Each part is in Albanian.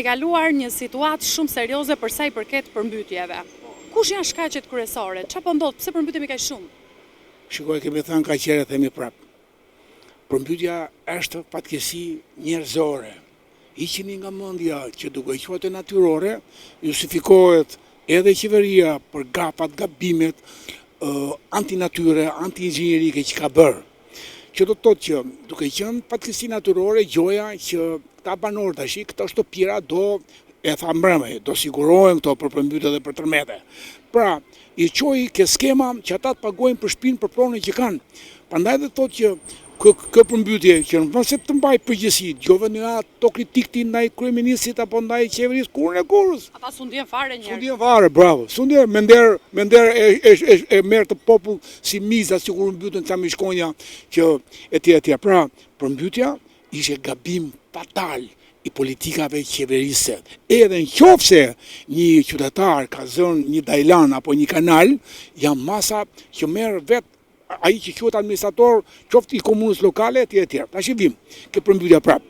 kaluar një situatë shumë serioze për sa i përket përmbytjeve. Kush janë shkaqet kryesore? Çfarë po ndodh? Pse përmbytemi kaq shumë? Shikoj, kemi thënë kaq herë, themi prap. Përmbytja është fatkeqësi njerëzore. Hiqeni nga mendja që duke qenë natyrore, justifikohet edhe qeveria për gabimet antinatyre, anti-inxhinierike që ka bërë. Që do të thotë që duke qenë fatkeqësi natyrore, gjoja që këta banorë tash, këto shtëpira do e tha mbrëmje, do sigurohen këto për përmbytje dhe për tërmete. Pra, i çoi ke skema që ata të pagojnë për shtëpinë për pronën që kanë. Prandaj dhe thotë që kë përmbytje që nëse të mbaj përgjegjësi, djove nga ato kritikti ndaj kryeministit apo ndaj qeverisë kurrën e kurrës. Ata s'u ndjen fare njerëz. S'u ndjen fare, bravo. S'u ndjen me nder e merr të popull si miza si kur mbytën ca mishkonja që etj. Pra, përmbytja ishte gabim fatal i politikave qeverisë. Edhe nëse një qytetar ka zënë një dajlan apo një kanal, janë masa që merr vetë ai që quhet administrator, qoftë i komunës lokale etj. Tash i vim, ke përmbytja prap.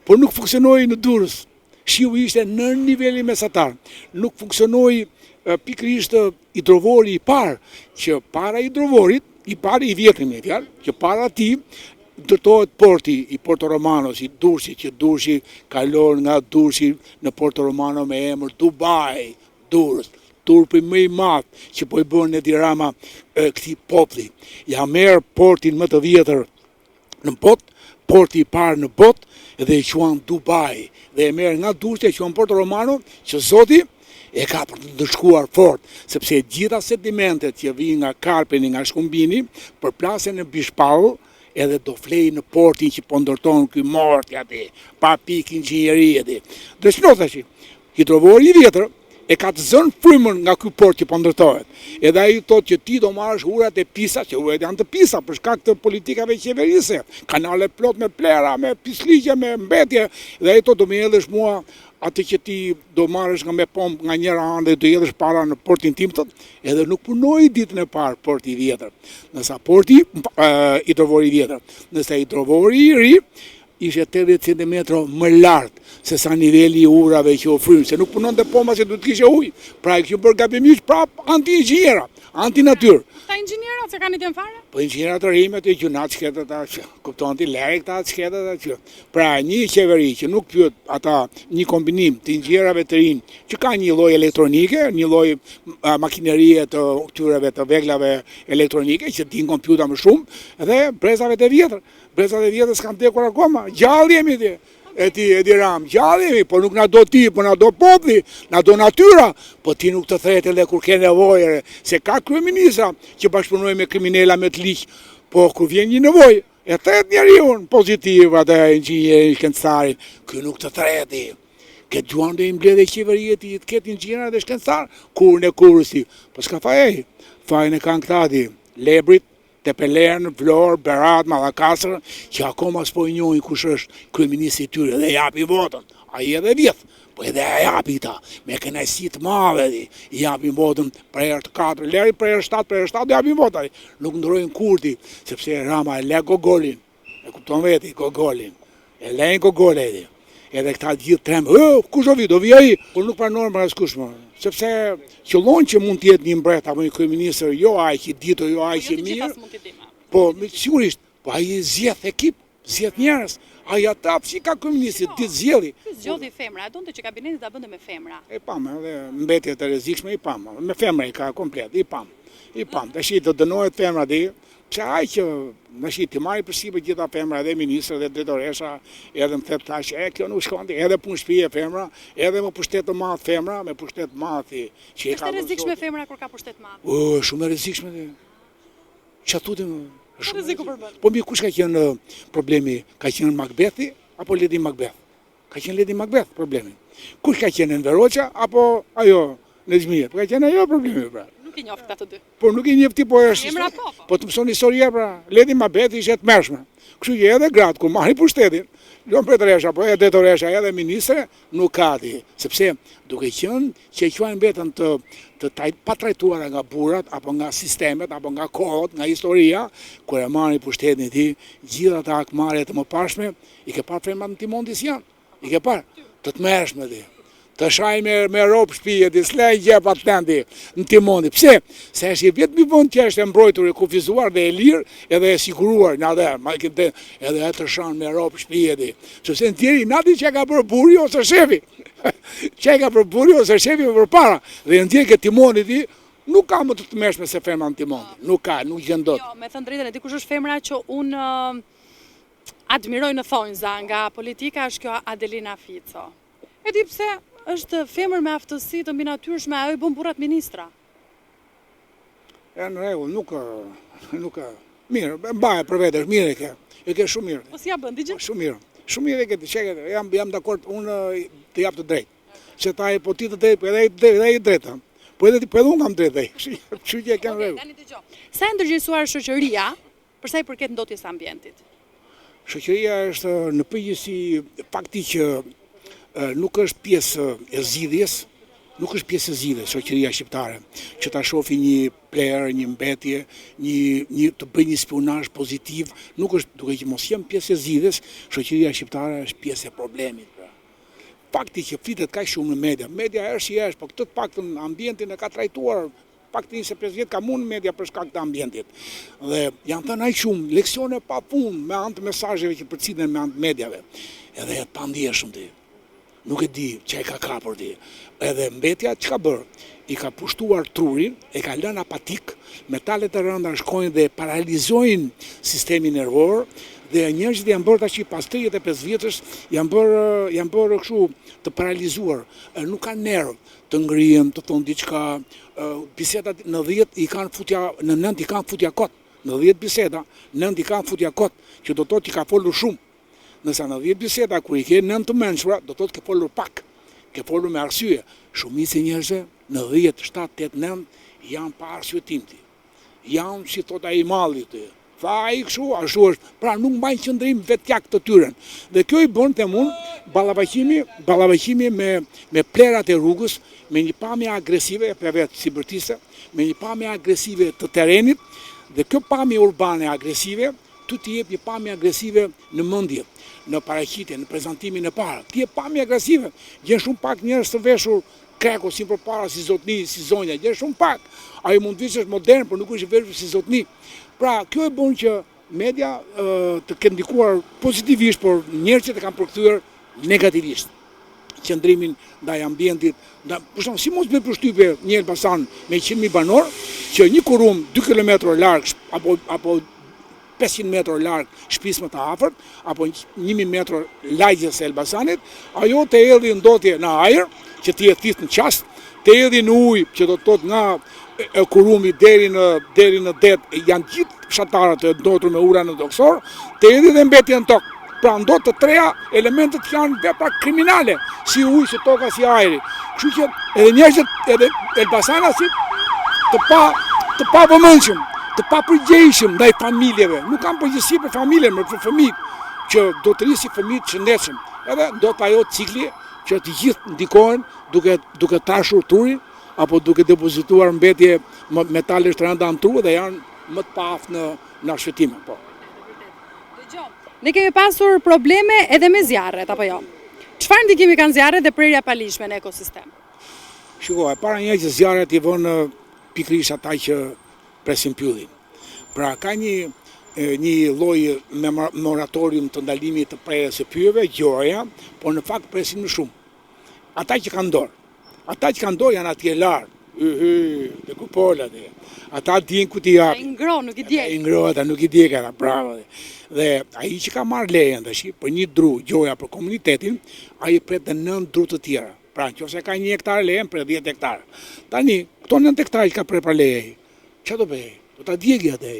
Por nuk funksionoi në Durrës. Shiu ishte në nivelin mesatar. Nuk funksionoi pikërisht hidrovori i parë, që para hidrovorit, i parë i vjetër me fjalë, që para atij ndërtohet porti i Porto Romanos, i Durrësit, që Durrësi kalon nga Durrësi në Porto Romano me emër Dubai, Durrës. Turpi më i madh që po i bën Edi Rama këtij populli. Ja merr portin më të vjetër në botë, porti i parë në botë dhe e quan Dubai. Dhe e merr nga Durrësi e quan Porto Romano, që Zoti e ka për të ndëshkuar fort, sepse gjitha sedimentet që vijnë nga Karpeni, nga Shkumbini, përplasen në Bishpall, edhe do flej në portin që po ndërton ky morti aty, pa pikë inxhinierie aty. Dhe ç'do tash? Hidrovori i vjetër e ka të zënë frymën nga ky port që po ndërtohet. Edhe ai thotë që ti do marrësh urat e pisa, që urat janë të pisa për shkak të politikave qeverisë. Kanale plot me plera, me pisligje, me mbetje, dhe ai thotë do më hedhësh mua atë që ti do marrësh nga me pompë nga njëra anë dhe do hedhësh para në portin tim, thotë, edhe nuk punoi ditën e parë porti i vjetër. Nësa porti hidrovori i vjetër, nësa hidrovori i ri ishte 80 cm më lartë se sa niveli i urave që ofryn, se nuk punonte pompa se duhet të kishte ujë. Pra e kishin bërë gabimisht prap anti-inxhiniera, anti-natyrë. Ta inxhinierat se kanë idën fare? Po inxhinierat të rinj aty që natë sketet ata, kupton ti lere këta sketet aty. Pra një qeveri që nuk pyet ata një kombinim të inxhinierave të rinj që ka një lloj elektronike, një lloj makinerie të këtyreve të veglave elektronike që din kompjuta më shumë, dhe brezave të vjetër. Brezat e vjetër s'kan vdekur akoma, gjallë jemi ti. Edi Ram, gjallë jemi, po nuk na do ti, po na do populli, na do natyra, po ti nuk të thret edhe kur ke nevojë, se ka kryeministra që bashkëpunojnë me kriminela me të liq, po kur vjen një nevojë, e thret njeriu pozitiv atë inxhinierin shkencëtarin, ky nuk të threti. Ke duan dhe i mbledhe qeveria ti të ketë inxhinier dhe shkencëtar, kurrën e kurrësi, po s'ka faj, fajin e kanë këta ti, Lebrit, Tepelern, Vlorë, Berat, Mallakastër, që akoma s'po i njohin kush është kryeministri i tyre dhe japi votën. Ai edhe vjet, po edhe japi ta, me kënaqësi të madhe i japin votën për herë të katërt, leri për herë 7 japin votën. Nuk ndrojnë kurti, sepse Rama e le gogolin. E kupton veti gogolin. E lejnë gogolin. Edhe këta gjithë tremë, kush do vi? Do vi ai? Por nuk pranon për askush më. Sepse qëllon që mund të jetë një mbret apo një kryeministër, jo ai që ditur, jo ai që mirë. Po sigurisht, po ai zgjedh ekip, zgjedh njerëz. Ai ata si ka kryeministri ditë zgjedhi. Zgjodhi femra, donte që kabineti ta bënte me femra. E pam, edhe mbetje të rrezikshme i pam. Me femra i ka komplet, i pam. Tash do dënohet femra di. Pse ai që nashi ti marri përsipër gjitha femra edhe ministra dhe drejtoresha, edhe më thep tash, kjo nuk shkon ti, edhe punë shtëpi e femra, edhe me pushtet të madh femra, me pushtet të madh që e ka. Është rrezikshme femra kur ka pushtet të madh. Shumë e rrezikshme. Çfarë thotim? Shumë rreziku përbën. Po mirë, kush ka qenë problemi? Ka qenë Macbethi apo Lady Macbeth? Ka qenë Lady Macbeth problemi. Kush ka qenë Enveroqa apo ajo Nezmir? Ka qenë ajo problemi pra. Nuk i njoft këta të dy. Po nuk i njoft ti, po është. Po të mëson historia pra. Lady Macbeth ishte të mërshme. Kështu që edhe gratë kur marrin pushtetin, Lon Petresha, po edhe drejtoresha, edhe ministre, nuk ka ti, sepse duke qenë që quajnë veten të patrajtuara nga burrat apo nga sistemet apo nga kohët, nga historia, kur e marrin pushtetin ti, gjithë ata akmarrje të mëparshme, i ke parë femrat në timon si janë. I ke parë të mërshme ti. të shaj me ropë shtëpia, ti s'le gjep atendi në timondi. Pse? Se është i vetmi vend që është e mbrojtur, e kufizuar dhe e lirë edhe e siguruar në edhe e të shan me ropë shtëpia ti. Sepse në tjeri nati që ka për buri ose shefi. Që ka për buri ose shefi për para. Dhe në tjeri këtë timondi ti nuk ka më të meshme se femra në timondi. Nuk ka, nuk gjendot. Jo, me thënë drejtën, e dikush është femra që unë admiroj në thonjza nga politika është kjo Adelina Fico. E di pse është femër me aftësi të mbi natyrshme, ajo i bën burrat ministra. E në rregull, nuk mirë, mbaje për vete, është mirë e ke shumë mirë. Po si ja bën, digje? Shumë mirë. Shumë mirë e ke të çeket. Jam dakord, unë të jap të drejtë. Se ta e po ti të drejtë, po edhe i drejtë. Po edhe unë kam drejtë. Kështu që e kanë rregull. Tani dëgjoj. Sa e ndërgjegjësuar shoqëria për sa i përket ndotjes së ambientit? Shoqëria është në përgjithësi fakti që nuk është pjesë e zgjidhjes, nuk është pjesë e zgjidhjes shoqëria shqiptare, që ta shohë një player, një mbetje, të bëjë një spionazh pozitiv, nuk është, duke që mos jem pjesë e zgjidhjes, shoqëria shqiptare është pjesë e problemit. Fakti që flitet kaq shumë në media, media është si është, po këtë të paktën ambientin e ka trajtuar pak 25 vjet ka mund media për shkak të ambientit. Dhe janë thënë aq shumë leksione pa punë me anë të mesazheve që përciten me anë të mediave. Edhe e pandijshëm ti. Nuk e di që e ka kapur ti. Edhe mbetja çka bër? I ka pushtuar trurin, e ka lënë apatik, metalet e rënda shkojnë dhe paralizojnë sistemin nervor, dhe njerëzit janë bërë tash pas 35 vjetësh janë bërë kështu të paralizuar, nuk kanë nerv të ngrihen, të thonë diçka, bisedat në 10 i kanë futja, në 9 i kanë futja kot. Në 10 biseda, 9 i kanë futja kot, që do të thotë që ka folur shumë. Nëse në 10 biseda kur i ke 9 të mençura, do të thotë ke folur pak, ke folur me arsye. Shumica e njerëzve në 10, 7, 8, 9 janë pa arsye timti. Janë si thot ai malli ti. Fa ai kështu, ashtu është. Pra nuk mbajnë qëndrim vetjak të tyre. Dhe kjo i bën te mund ballavaçimi me plerat e rrugës, me një pamje agresive e vetë si bërtiste, me një pamje agresive të terrenit, dhe kjo pamje urbane agresive, tu t'i jep një pamje agresive në mendje, në paraqitje, në prezantimin e parë. Ti jep pamje agresive. Gjen shumë pak njerëz të veshur kreko si përpara, si zotni, si zonja, gjen shumë pak. Ai mund të vishësh modern, por nuk është i veshur si zotni. Pra, kjo e bën që media të ketë ndikuar pozitivisht, por njerëzit e kanë përkthyer negativisht. Qëndrimin ndaj ambientit, për shembull, si mos bëj përshtypje një Elbasan me 100.000 banor, që një kurum 2 kilometra larg apo 500 metra larg shtëpisë më të afërt, apo 1000 metra lagjes së Elbasanit, ajo të hedhë ndotje në ajër, që ti e thith në qast, të hedhë në ujë, që do të thotë nga kurumi deri në det, janë gjithë fshatarët e ndotur me ura në doksor, të hedhë dhe mbetje në tokë. Pra ndot të treja elementet janë vepra kriminale, si ujë, si toka, si ajri. Kështu që edhe njerëzit, edhe elbasanasit të pa vëmendshëm, të pa përgjegjshëm ndaj familjeve. Nuk kanë përgjegjësi për familjen, por për fëmijët, që do të rrisi fëmijë të shëndetshëm. Edhe ndot ajo cikli që të gjithë ndikohen duke trashur turin apo duke depozituar mbetje metalesh të rënda në tru dhe janë më të paaft në shëtime. Po. Ne kemi pasur probleme edhe me zjarret, apo jo? Çfarë ndikimi kanë zjarret dhe prerja e palishme në ekosistem? Shiko, e para një që zjarret i vënë pikërisht ata që presin pyllin. Pra ka një lloj me moratorium të ndalimit të prerjes së pyllëve, gjoja, por në fakt presin më shumë. Ata që kanë dorë. Ata që kanë dorë janë atje larg. Te kupola dhe. Ata dinë ku t'i japin. Ai ngro, nuk i djeg. Ai ngro, ata nuk i djeg ata, bravo. Dhe ai që ka marrë lejen tash për një dru gjoja për komunitetin, ai pret të 9 dru të tjera. Pra nëse ka 1 hektar lejen, pret 10 hektar. Tani, këto 9 hektar që ka prer për leje, çfarë do bëj? Do ta djegë atë.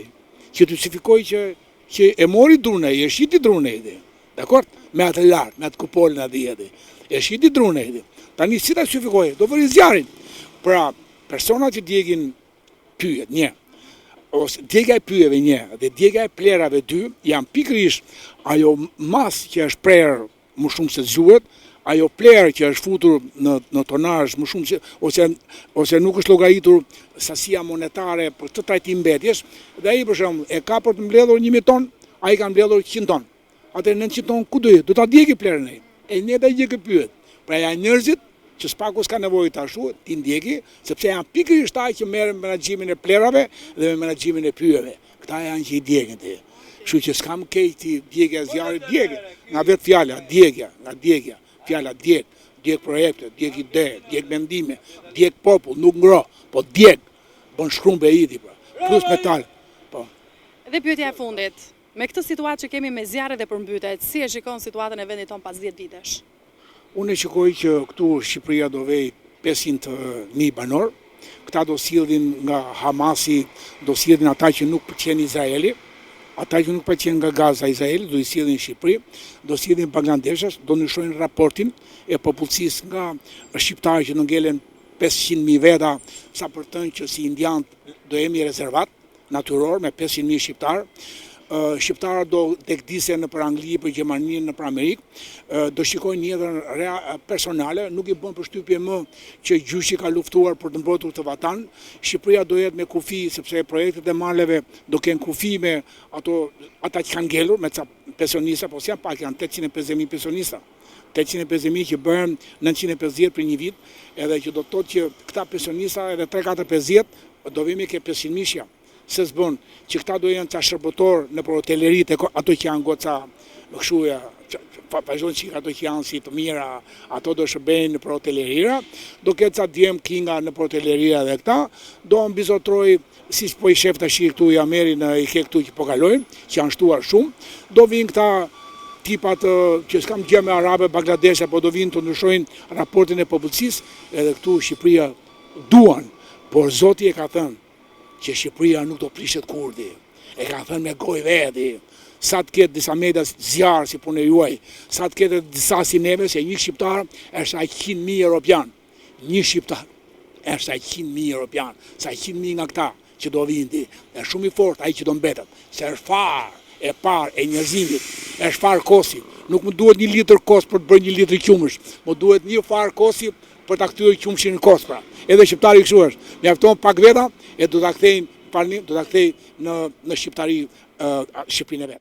Që të justifikoj që e mori drun ai, e shiti drun ai. Dakor? Me atë lart, me atë kupolën aty. E shiti drun ai. Tani si ta justifikoj? Do vëri zjarrin. Pra, personat që djegin pyjet, një, ose djega e pyjeve një, dhe djega e plerave 2, janë pikërisht ajo mas që është prerë më shumë se zgjuhet, ajo plerë që është futur në tonazh më shumë se, ose nuk është llogaritur sasia monetare për të trajtim mbetjes, dhe ai për shembull e ka për të mbledhur 1000 ton, ai ka mbledhur 100 ton. Atë 900 ton ku do ta djegë plerën ai? E ne ta djegë pyet. Pra janë njerëzit që s'paku s'ka nevojë të ashtu, ti ndjeki, sepse janë pikërisht ata që merren me menaxhimin e plerave dhe me menaxhimin e pyjeve. Këta janë që i djegën ti. Kështu që s'kam keq ti djegja zjarrit, djegë. Nga vetë fjala, djegja, nga djegja, fjala djeg projekte, djeg ide, djeg mendime, djeg popull, nuk ngro, po djeg, bën shkrumbe idi, pra, plus metal. Po. Dhe pyetja e fundit, me këtë situatë që kemi me zjarret dhe përmbytet, si e shikon situatën e vendit ton pas 10 vitesh? Unë e shikoj që këtu Shqipëria do vej 500.000 banor, këta do sillin nga Hamasi, do sillin ata që nuk pëlqen Izraeli, ata që nuk pëlqen nga Gaza Izraeli, do i sillin Shqipëri, do sillin Bangladeshas, do ndryshojnë raportin e popullsisë nga shqiptarë që do ngelen 500.000 veta, sa për tënë që si indianët do jemi rezervat natyror me 500.000 shqiptarë. Shqiptarët do dekdise në për Angli, për Gjermani, në për Amerikë, do shikojnë jetën personale, nuk i bën përshtypje më që gjyshi ka luftuar për të mbrojtur të vatan. Shqipëria do jetë me kufi, sepse projektet e maleve do kenë kufi me ata që kanë ngelur, me ca pensionista, po s'janë pak, janë 850.000 pensionista. 850.000 që bëhen 950 për një vit, edhe që do të thotë që këta pensionista edhe 3-4-50 do vimi ke 500.000. Se s'bën që këta do jenë ca shërbëtor në për hoteleritë, ato që janë goca këshuja, vazhdojnë që ato që janë si të mira, ato do shërbejnë në për hotelerira, do ketë ca djem kinga në për hotelerira dhe këta, do mbizotroj, si po i shef të shi këtu i Amerin i ke këtu që po kalojnë, që janë shtuar shumë, do vinë këta tipat që s'kam gjë me Arabe, Bangladesh, apo do vinë të ndryshojnë raportin e popullsisë, edhe këtu Shqipëria duan, por Zoti e ka thënë që Shqipëria nuk do prishet kurdi. E ka thënë me gojë veti. Sa të ketë disa media zjarë si punë e juaj, sa të ketë disa si neve, se një shqiptar është sa 100.000 europian. Një shqiptar është sa 100.000 europian, sa 100.000 nga këta që do vindi. Është shumë i fort ai që do mbetet, se është farë e parë e njerëzimit, është farë kosi. Nuk më duhet 1 litër kos për të bërë 1 litër qumësh, më duhet një farë kosi për ta kthyer qumshin në kos pra. Edhe shqiptari kështu është. Mjafton pak veta e do ta kthejnë do ta kthej në shqiptari Shqipërinë e vet.